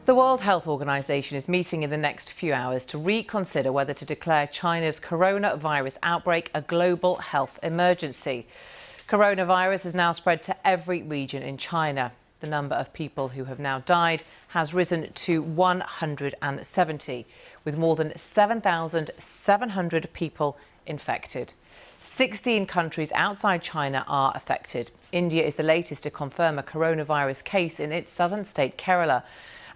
The World Health Organization is meeting in the next few hours to reconsider whether to declare China's coronavirus outbreak a global health emergency. Coronavirus has now spread to every region in China. The number of people who have now died has risen to 170, with more than 7,700 people infected. 16 countries outside China are affected. India is the latest to confirm a coronavirus case in its southern state, Kerala.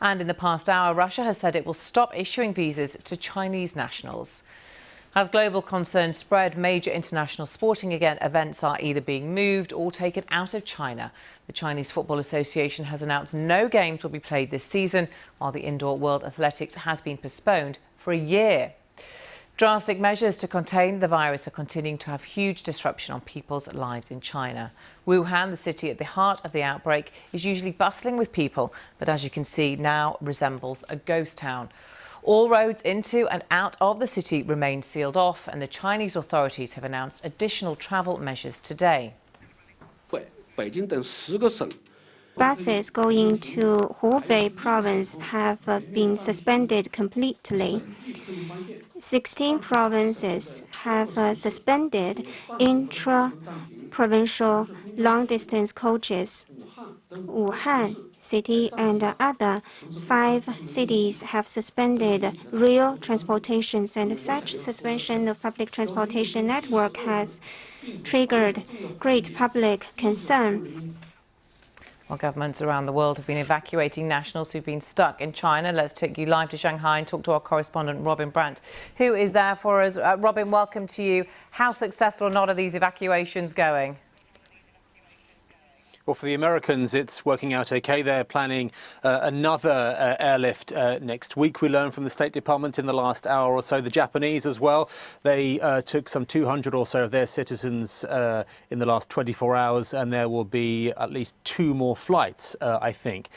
And in the past hour, Russia has said it will stop issuing visas to Chinese nationals. As global concerns spread, major international sporting events are either being moved or taken out of China. The Chinese Football Association has announced no games will be played this season, while the indoor World Athletics has been postponed for a year. Drastic measures to contain the virus are continuing to have huge disruption on people's lives in China. Wuhan, the city at the heart of the outbreak, is usually bustling with people, but as you can see, now resembles a ghost town. All roads into and out of the city remain sealed off, and the Chinese authorities have announced additional travel measures today. Buses going to Hubei province have been suspended completely. 16 provinces have suspended intra-provincial long-distance coaches. Wuhan city and other 5 cities have suspended rail transportations, and such suspension of public transportation network has triggered great public concern. Well, governments around the world have been evacuating nationals who've been stuck in China. Let's take you live to Shanghai and talk to our correspondent, Robin Brandt, who is there for us. Robin, welcome to you. How successful or not are these evacuations going? Well, for the Americans, it's working out OK. They're planning another airlift next week. We learned from the State Department in the last hour or so. The Japanese as well. They took some 200 or so of their citizens in the last 24 hours, and there will be at least 2 more flights, I think.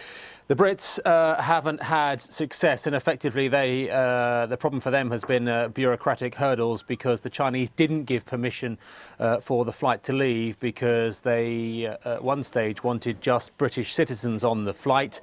The Brits haven't had success, and effectively the problem for them has been bureaucratic hurdles, because the Chinese didn't give permission for the flight to leave, because they at one stage wanted just British citizens on the flight.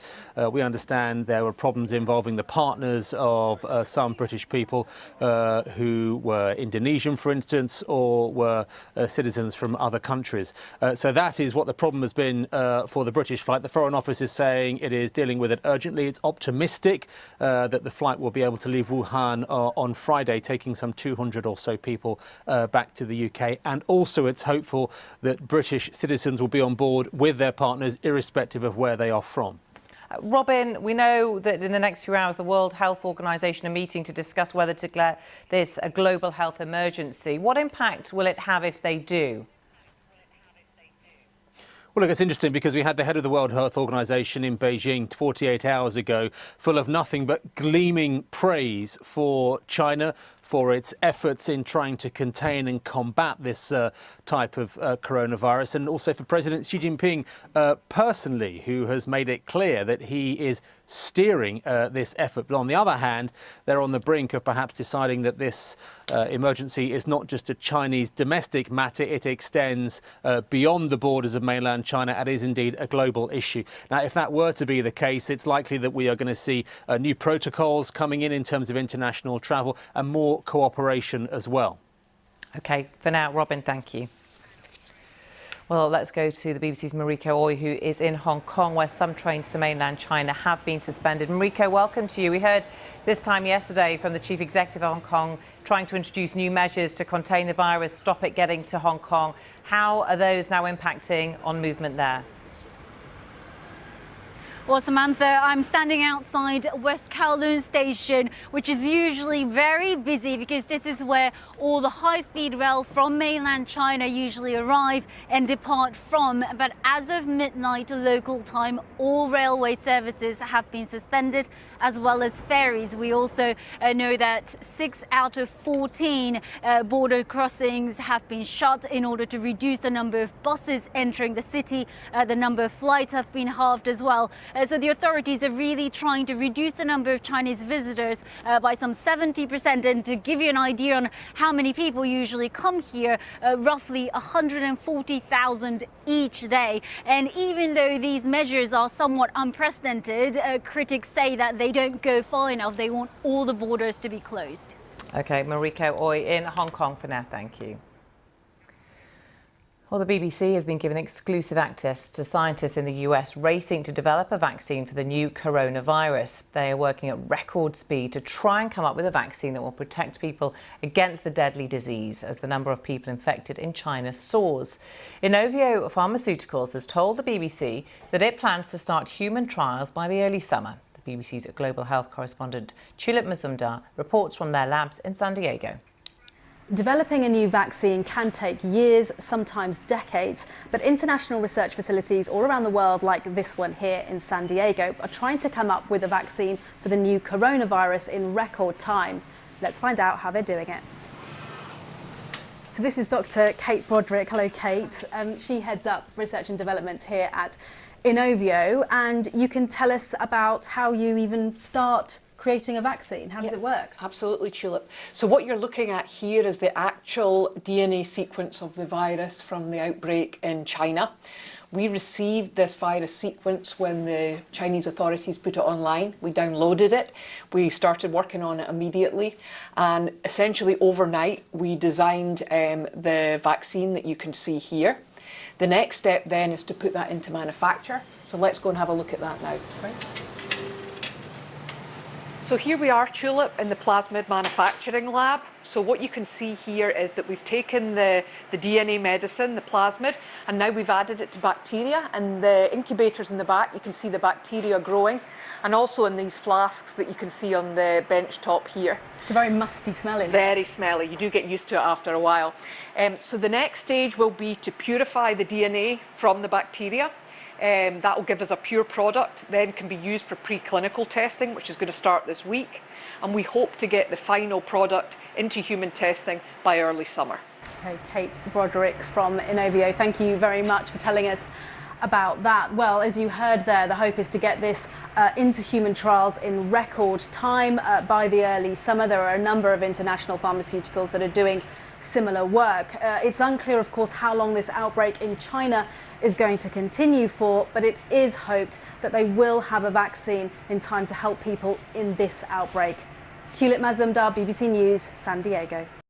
We understand there were problems involving the partners of some British people who were Indonesian, for instance, or were citizens from other countries. So that is what the problem has been for the British flight. The Foreign Office is saying it is dealing with it urgently. It's optimistic that the flight will be able to leave Wuhan on Friday, taking some 200 or so people back to the UK. And also it's hopeful that British citizens will be on board with their partners, irrespective of where they are from. Robin, we know that in the next few hours the World Health Organization are meeting to discuss whether to declare this a global health emergency. What impact will it have if they do? Well, look, it's interesting because we had the head of the World Health Organization in Beijing 48 hours ago, full of nothing but gleaming praise for China, for its efforts in trying to contain and combat this type of coronavirus, and also for President Xi Jinping personally, who has made it clear that he is steering this effort. But on the other hand, they're on the brink of perhaps deciding that this emergency is not just a Chinese domestic matter, it extends beyond the borders of mainland China and is indeed a global issue. Now, if that were to be the case, it's likely that we are going to see new protocols coming in terms of international travel and more cooperation as well. OK, for now, Robin, thank you. Well, let's go to the BBC's Mariko Oy, who is in Hong Kong, where some trains to mainland China have been suspended. Mariko, welcome to you. We heard this time yesterday from the chief executive of Hong Kong trying to introduce new measures to contain the virus, stop it getting to Hong Kong. How are those now impacting on movement there? Well, Samantha, I'm standing outside West Kowloon Station, which is usually very busy because this is where all the high-speed rail from mainland China usually arrive and depart from. But as of midnight local time, all railway services have been suspended, as well as ferries. We also know that 6 out of 14 border crossings have been shut in order to reduce the number of buses entering the city. The number of flights have been halved as well. So the authorities are really trying to reduce the number of Chinese visitors by some 70%. And to give you an idea on how many people usually come here, roughly 140,000 each day. And even though these measures are somewhat unprecedented, critics say that they don't go far enough. They want all the borders to be closed. OK, Mariko Oi in Hong Kong for now. Thank you. Well, the BBC has been given exclusive access to scientists in the US racing to develop a vaccine for the new coronavirus. They are working at record speed to try and come up with a vaccine that will protect people against the deadly disease as the number of people infected in China soars. Inovio Pharmaceuticals has told the BBC that it plans to start human trials by the early summer. The BBC's global health correspondent Tulip Mazumdar reports from their labs in San Diego. Developing a new vaccine can take years, sometimes decades, but international research facilities all around the world, like this one here in San Diego, are trying to come up with a vaccine for the new coronavirus in record time. Let's find out how they're doing it. So this is Dr. Kate Broderick. Hello, Kate. She heads up research and development here at Inovio, and you can tell us about how you even start creating a vaccine. How does it work? Absolutely, Tulip. So what you're looking at here is the actual DNA sequence of the virus from the outbreak in China. We received this virus sequence when the Chinese authorities put it online. We downloaded it. We started working on it immediately. And essentially overnight, we designed the vaccine that you can see here. The next step then is to put that into manufacture. So let's go and have a look at that now. Right. So here we are, Tulip, in the plasmid manufacturing lab. So what you can see here is that we've taken the DNA medicine, the plasmid, and now we've added it to bacteria. And the incubators in the back, you can see the bacteria growing, and also in these flasks that you can see on the bench top here. It's a very musty smell, isn't it? Very smelly. You do get used to it after a while. So the next stage will be to purify the DNA from the bacteria. That will give us a pure product, then can be used for preclinical testing, which is going to start this week. And we hope to get the final product into human testing by early summer. Okay, Kate Broderick from Inovio, thank you very much for telling us about that. Well, as you heard there, the hope is to get this into human trials in record time by the early summer. There are a number of international pharmaceuticals that are doing similar work. It's unclear, of course, how long this outbreak in China is going to continue for, but it is hoped that they will have a vaccine in time to help people in this outbreak. Tulip Mazumdar, BBC News, San Diego.